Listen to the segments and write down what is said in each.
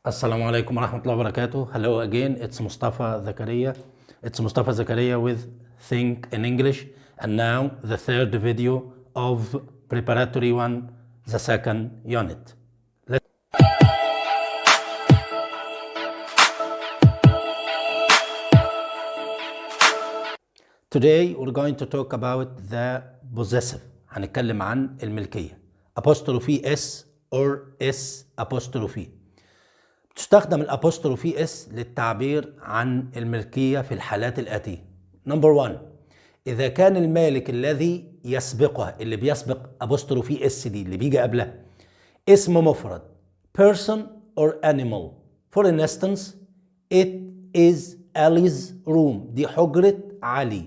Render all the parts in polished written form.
Assalamu alaikum warahmatullahi wabarakatuh. Hello again, it's Mustafa Zakaria. It's Mustafa Zakaria with Think in English. And now the third video of preparatory one, the second unit. Today we're going to talk about the possessive. هنتكلم عن الملكية. apostrophe S or S apostrophe. تستخدم الابوستروفي اس للتعبير عن الملكية في الحالات الآتية. نمبر 1، إذا كان المالك الذي يسبقها، اللي بيسبق ابوستروفي اس دي اللي بيجي قبلها، اسم مفرد person or animal. For instance, it is Ali's room. دي حجرة علي.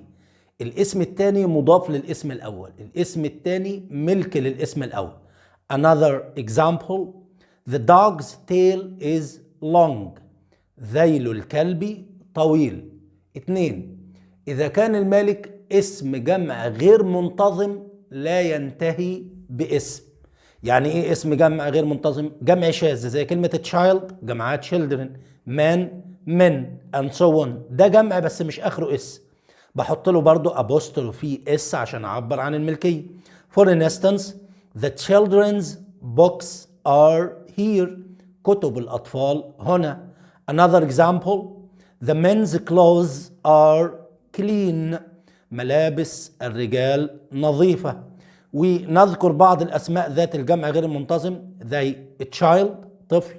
الاسم الثاني مضاف للاسم الأول، الاسم الثاني ملك للاسم الأول. Another example, the dog's tail is long. ذيل الكلب طويل. 2، إذا كان المالك اسم جمع غير منتظم لا ينتهي باسم. يعني إيه اسم جمع غير منتظم؟ جمع شاذ زي كلمة child جمعها children، man men and so on. ده جمع بس مش آخره اس، بحط له برضو apostrophe اس عشان أعبر عن الملكية. For instance, the children's books are here. كتب الأطفال هنا. Another example, the men's clothes are clean. ملابس الرجال نظيفة. ونذكر بعض الأسماء ذات الجمع غير المنتظم زي child طفل،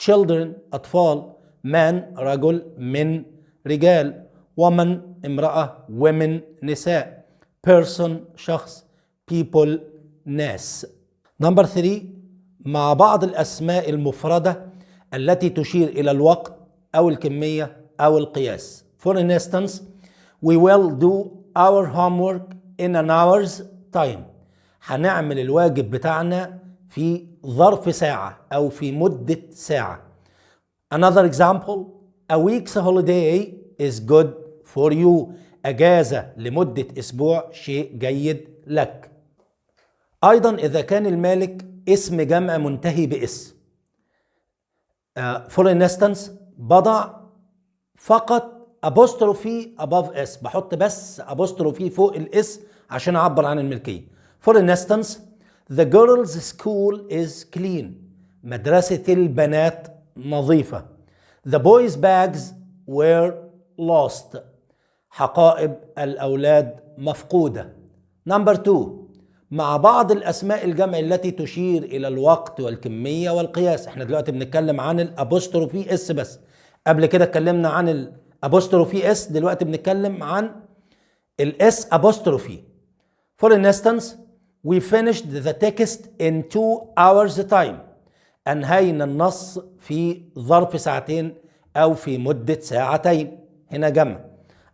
children أطفال، man رجل، من رجال، woman امرأة، women نساء، person شخص، people ناس. نمبر 3، مع بعض الأسماء المفردة التي تشير إلى الوقت أو الكمية أو القياس. For instance, we will do our homework in an hour's time. هنعمل الواجب بتاعنا في ظرف ساعة أو في مدة ساعة. Another example, a week's holiday is good for you. أجازة لمدة أسبوع شيء جيد لك. أيضا إذا كان المالك اسم جمع منتهي باسم. For instance, بضع فقط apostrophe above اس، بحط بس apostrophe فوق الاس عشان أعبر عن الملكية. For instance, the girls' school is clean. مدرسة البنات نظيفة. The boys' bags were lost. حقائب الأولاد مفقودة. Number 2، مع بعض الأسماء الجمع التي تشير إلى الوقت والكمية والقياس. احنا دلوقتي بنتكلم عن الابوستروفي اس بس، قبل كده اتكلمنا عن الابوستروفي اس، دلوقتي بنتكلم عن الاس apostrophe. For instance, we finished the text in 2 hours time. أنهينا النص في ظرف ساعتين أو في مدة ساعتين. هنا جمع.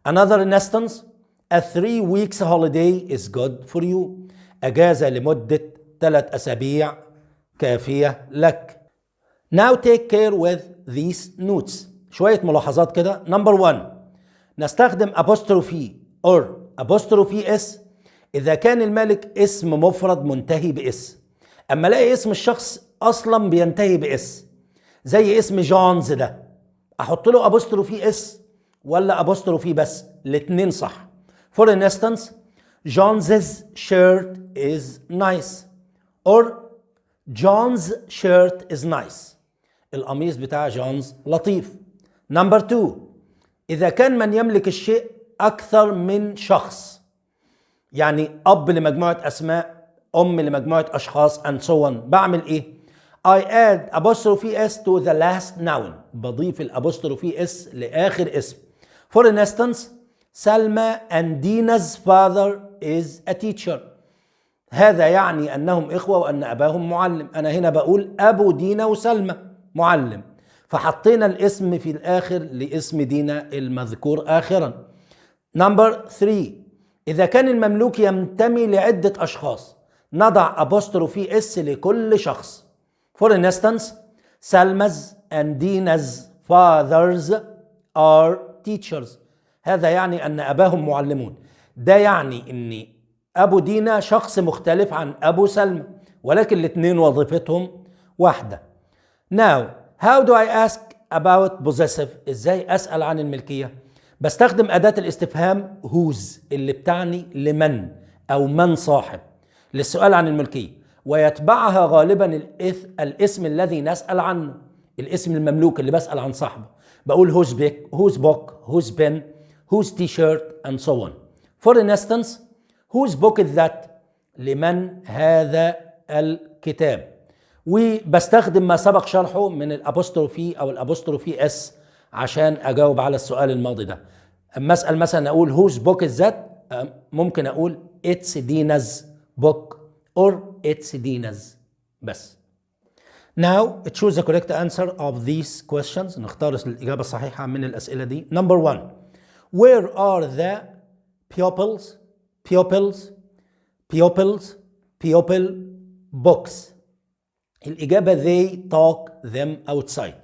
Another instance, a 3 weeks holiday is good for you. أجازة لمدة 3 أسابيع كافية لك. Now take care with these notes. شوية ملاحظات كده. Number 1، نستخدم apostrophe or apostrophe s إذا كان المالك اسم مفرد منتهي بإس. أما الاقي اسم الشخص أصلا بينتهي بإس زي اسم جونز ده، أحط له apostrophe s ولا apostrophe بس؟ الاتنين صح. For instance, John's shirt is nice or John's shirt is nice. القميص بتاع جونز لطيف. Number 2، إذا كان من يملك الشيء أكثر من شخص، يعني أب لمجموعة أسماء، أم لمجموعة أشخاص and so on، بعمل إيه؟ I add apostrophe s to the last noun. بضيف الابوستروفي اس لآخر اسم. For instance, Salma and Dina's father is a teacher. هذا يعني أنهم إخوة وأن أباهم معلم. أنا هنا بقول أبو دينا وسلمى معلم، فحطينا الاسم في الآخر لاسم دينا المذكور آخرا. Number 3، إذا كان المملوك ينتمي لعدة أشخاص نضع apostrophe اس لكل شخص. For instance, Salma's and Dina's fathers are teachers. هذا يعني أن أباهم معلمون. ده يعني أن أبو دينا شخص مختلف عن أبو سلمى، ولكن الاثنين وظيفتهم واحدة. Now, how do I ask about possessive؟ ازاي اسأل عن الملكية؟ بستخدم أداة الاستفهام whose اللي بتعني لمن أو من صاحب للسؤال عن الملكية، ويتبعها غالبا الاسم الذي نسأل عنه، الاسم المملوك اللي بسأل عن صاحبه. بقول whose book, whose pen, whose t-shirt and so on. For instance, whose book is that؟ لمن هذا الكتاب. وبستخدم ما سبق شرحه من الابوستروفي او الابوستروفي اس عشان اجاوب على السؤال الماضي ده. اما اسال مثلا اقول whose book is that، ممكن اقول it's Dina's book or it's Dina's بس. Now choose the correct answer of these questions. نختار الإجابة الصحيحة من الأسئلة دي. Number 1. Where are the pupil books؟ الإجابة they talk them outside.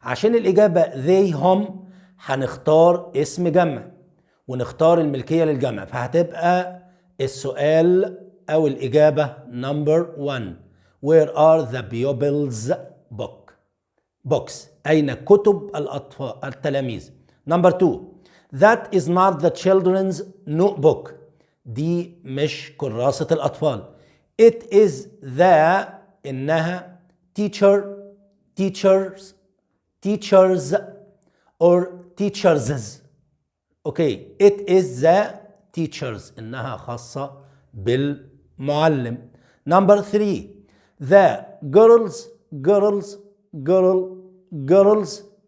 عشان الإجابة they هم هنختار اسم جمع ونختار الملكية للجمع، فهتبقى السؤال أو الإجابة number 1. Where are the pupils books؟ أين كتب الأطفال التلاميذ؟ Number 2. That is not the children's notebook. دي مش كراسة الأطفال. It is the إنها teachers or teachers. Okay, it is the teachers إنها خاصة بالمعلم. Number 3. The girls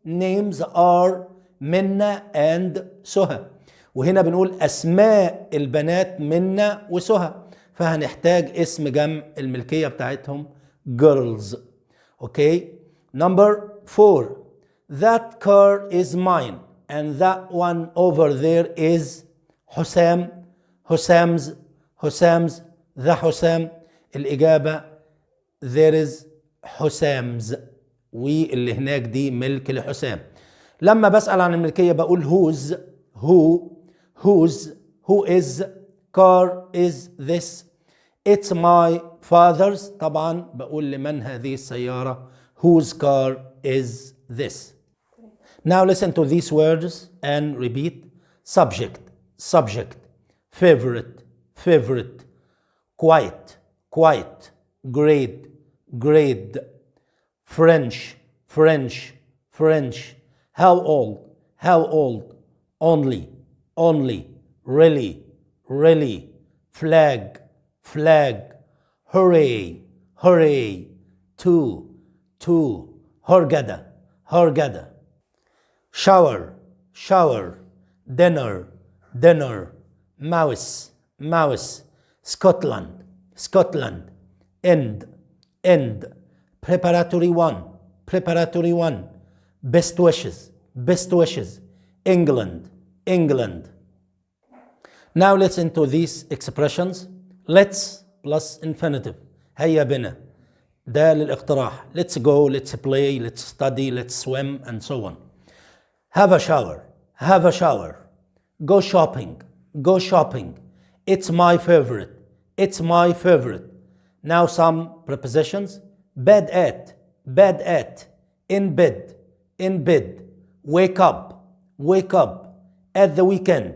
names are منى and سهى. وهنا بنقول أسماء البنات منى وسهى، فهنحتاج اسم جمع الملكية بتاعتهم girls. Okay. Number 4. That car is mine and that one over there is Husam's. the حسام. الإجابة there is Husam's، واللي هناك دي ملك لحسام. لما بسأل عن الملكية بقول who is car is this. It's my father's. طبعا بقول لمن هذه السيارة whose car is this. Now listen to these words and repeat. Subject, favorite, quiet, grade, French, how old, only, really, flag, hooray, two, Hurghada, shower, dinner, mouse, Scotland, end, preparatory one, best wishes, England. Now listen to these expressions. Let's plus infinitive. هيا بنا. ده للاقتراح. Let's go, let's play, let's study, let's swim, and so on. Have a shower. Go shopping. It's my favorite. Now some prepositions. Bad at. In bed. Wake up. At the weekend.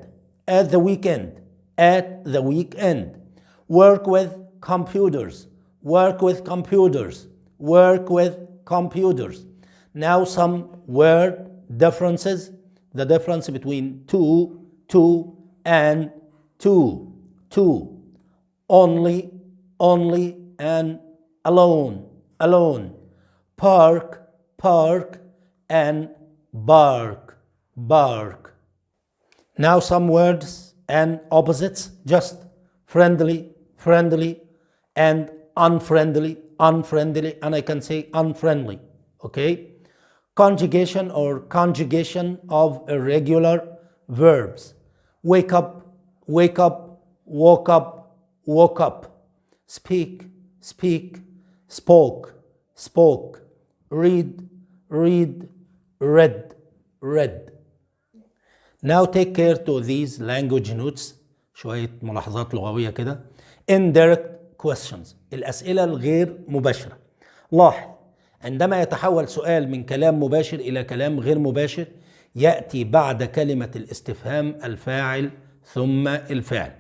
Work with computers. Now some word differences. The difference between two and two. Only and alone. Park and bark. Now some words and opposites. Just friendly and unfriendly, and I can say unfriendly. Okay. Conjugation of irregular verbs. Wake up, woke up. Speak, spoke. Read, read. Now take care to these language notes. شوية ملاحظات لغوية كده. Indirect questions. الأسئلة الغير مباشرة. لاحظ عندما يتحول سؤال من كلام مباشر إلى كلام غير مباشر يأتي بعد كلمة الاستفهام الفاعل ثم الفعل،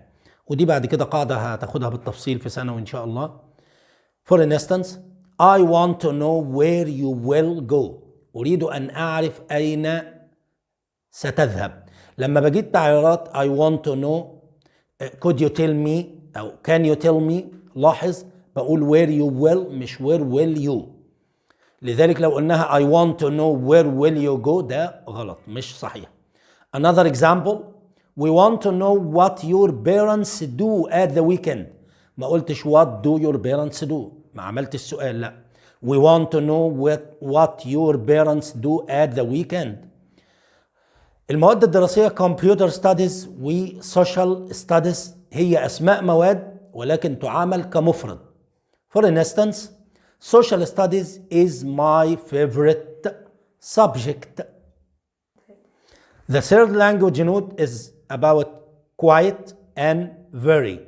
ودي بعد كده قاعدة هتاخدها بالتفصيل في ثانوي إن شاء الله. For instance, I want to know where you will go. أريد أن أعرف أين ستذهب. لما بجيب تعبيرات I want to know, could you tell me أو can you tell me، لاحظ بقول where you will مش where will you. لذلك لو قلناها I want to know where will you go ده غلط مش صحيح. Another example, we want to know what your parents do at the weekend. ما قلتش what do your parents do، ما عملتش السؤال، لا. We want to know what your parents do at the weekend. المواد الدراسية computer studies و social studies هي أسماء مواد ولكن تعامل كمفرد. For instance, social studies is my favorite subject. The third language note is about quiet and very.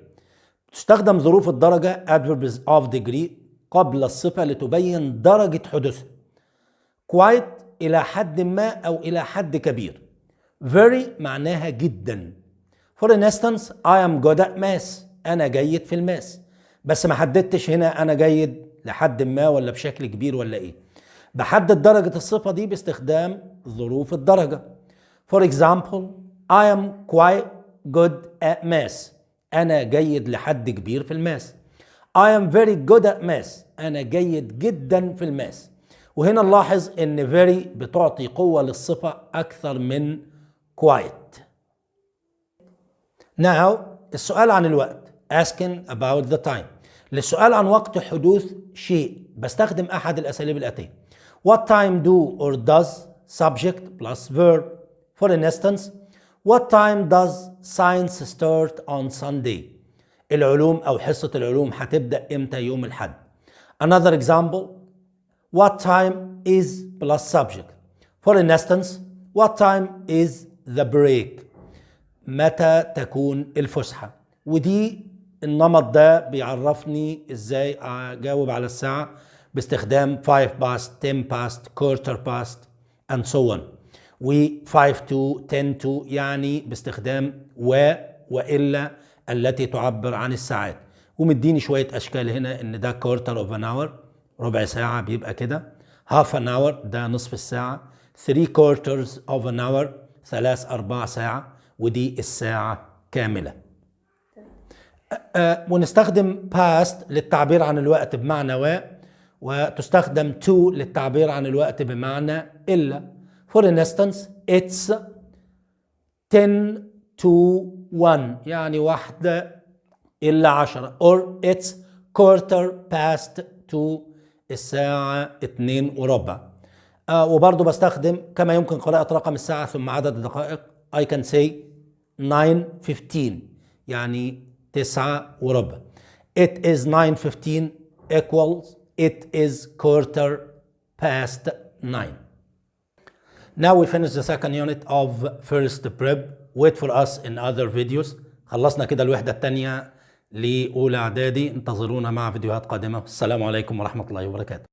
تستخدم ظروف الدرجة adverbs of degree قبل الصفة لتبين درجة حدوثها. quiet إلى حد ما أو إلى حد كبير. very معناها جدا. For instance, I am good at math. أنا جيد في الماس. بس ما حددتش هنا أنا جيد لحد ما ولا بشكل كبير ولا إيه. بحدد درجة الصفة دي باستخدام ظروف الدرجة. For example, I am quite good at math. أنا جيد لحد كبير في الماس. I am very good at math. أنا جيد جدا في الماس. وهنا نلاحظ إن very بتعطي قوة للصفة أكثر من quite. Now السؤال عن الوقت. Asking about the time. للسؤال عن وقت حدوث شيء بستخدم أحد الأساليب الآتية. What time do or does subject plus verb. For instance, what time does science start on Sunday. العلوم أو حصة العلوم هتبدأ إمتى يوم الأحد. Another example, what time is plus subject. For instance, what time is the break. متى تكون الفسحة. ودي النمط ده بيعرفني ازاي اجاوب على الساعة باستخدام 5 past, 10 past, quarter past and so on. و 5 to, 10 to يعني باستخدام وإلا التي تعبر عن الساعات. ومديني شوية أشكال هنا إن ده quarter of an hour ربع ساعة بيبقى كده. half an hour ده نصف الساعة. 3 quarters of an hour 3/4 ساعة ودي الساعة كاملة. ونستخدم past للتعبير عن الوقت بمعنى وتستخدم to للتعبير عن الوقت بمعنى إلا. For instance, it's 10 to 1 يعني 1:10 or it's 2:15 الساعة 2:15. وبرضو بستخدم كما يمكن قراءة رقم الساعة ثم عدد الدقائق. I can say 9:15 يعني 9:15. It is 9:15 equals it is 9:15. Now we finish the second unit of first prep. Wait for us in other videos. خلصنا كده الوحدة الثانية لأولى إعدادي. انتظرونا مع فيديوهات قادمة. السلام عليكم ورحمة الله وبركاته.